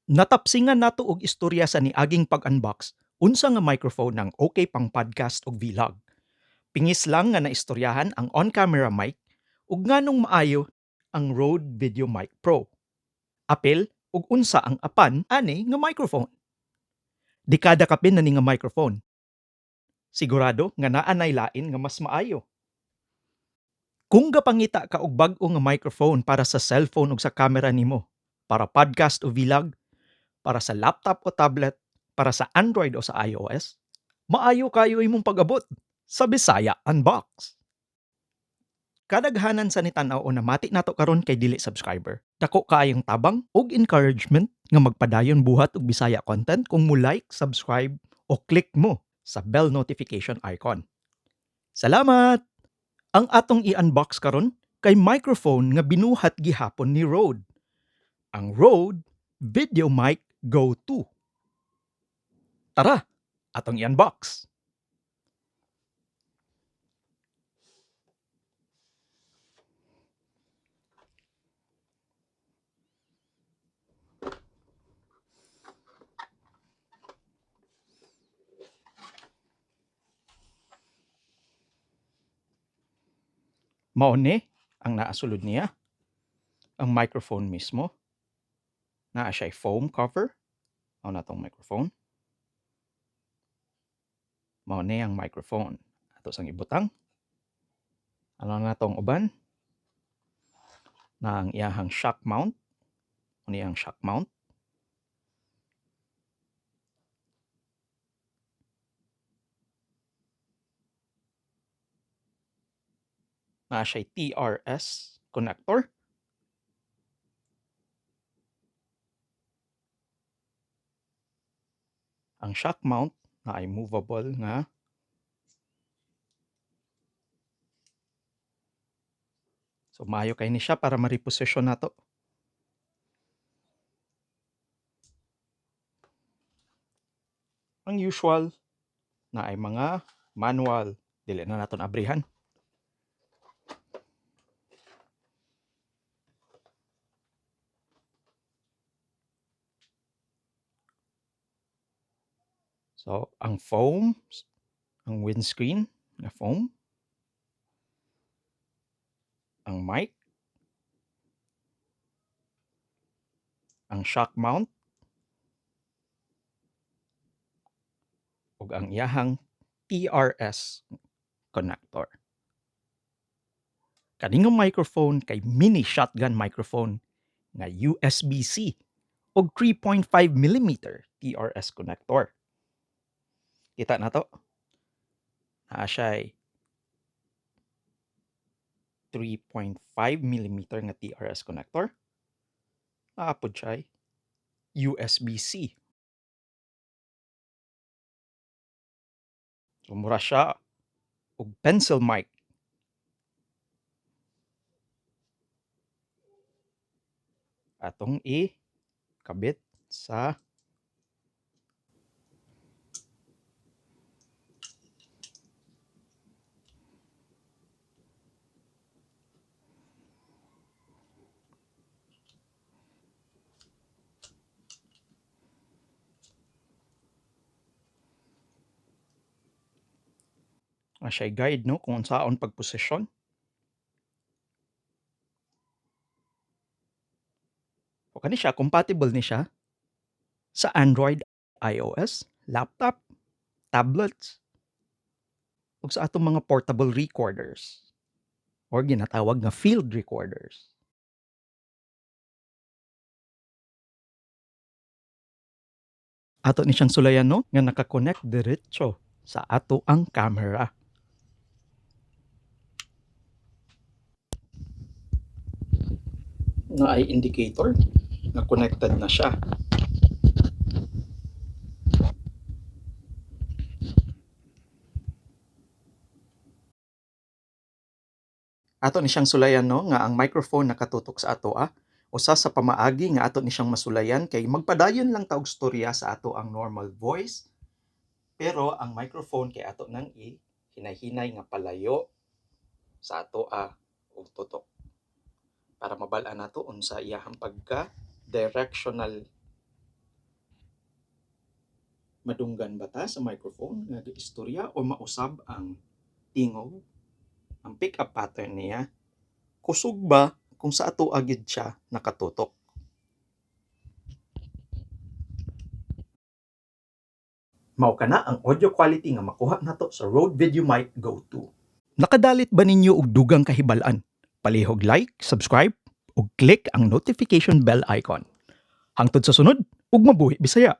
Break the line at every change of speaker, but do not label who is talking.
Natapsingan nato og istorya sa niaging pag-unbox unsa nga microphone ang okay pang podcast ug vlog. Pingis lang nga naistoryahan ang on-camera mic ug nganong maayo ang Rode VideoMic Pro. Apil ug unsa ang apan ani nga microphone. Dekada kapin na ni nga microphone. Sigurado nga naa nay lain nga mas maayo. Kung gapangita ka og bag-o nga microphone para sa cellphone ug sa camera nimo, para podcast o vlog, para sa laptop o tablet, para sa Android o sa iOS, maayo kayo imong pag-abot sa Bisaya Unbox. Kadaghanan sa nitanaw o namati nato karon kay dili subscriber. Dako kaayong tabang ug encouragement nga magpadayon buhat og Bisaya content kung mo like, subscribe o click mo sa bell notification icon. Salamat! Ang atong i-unbox karon kay microphone nga binuhat gihapon ni Rode. Ang Rode VideoMic Go 2. Tara, atong i-unbox. Mao ni ang naasulod niya. Ang microphone mismo. Naa siya foam cover. Mao na tong microphone. Mao ni ang microphone. Ato sang ibutang. Ano na tong uban? Na ang iyahang shock mount. Ano ang shock mount? Na siya TRS connector. Ang shock mount na ay movable nga so maayo kay ni siya para ma-reposition nato. Ang usual na ay mga manual, dili na naton abrihan. So, ang foam, ang windscreen na foam, ang mic, ang shock mount, ug ang iyahang TRS connector. Kaning microphone kay mini shotgun microphone nga USB-C ug 3.5mm TRS connector. Kita na to? Naa siya 3.5mm nga TRS connector. Naapod siya USB-C. So, mura siya og pencil mic. Atong kabit sa siya guide no kung saan pagposisyon. O kani siya compatible ni siya sa Android, iOS, laptop, tablets, ug sa atong mga portable recorders or ginatawag nga field recorders. Ato ni siyang sulayan no nga naka-connect diretso sa ato ang camera. Na ay indicator na connected na siya. Ato ni siyang sulayan no nga ang microphone nakatutok sa ato usa sa pamaagi nga ato ni siyang masulayan kay magpadayon lang ta og storya sa ato ang normal voice pero ang microphone kay ato nang hinay-hinay nga palayo sa ato og tutok para mabal-an nato unsa iyahang pagka directional Madunggan ba ta sa microphone nga istorya o mausab ang tingog? Ang pick-up pattern niya, kusog ba kung sa ato agid siya nakatutok? Mao kana ang audio quality nga makuha nato sa Rode VideoMic Go 2. Nakadalit ba ninyo og dugang kahibalan? Palihog like, subscribe, ug click ang notification bell icon. Hangtod sa sunod, ug mabuhi Bisaya!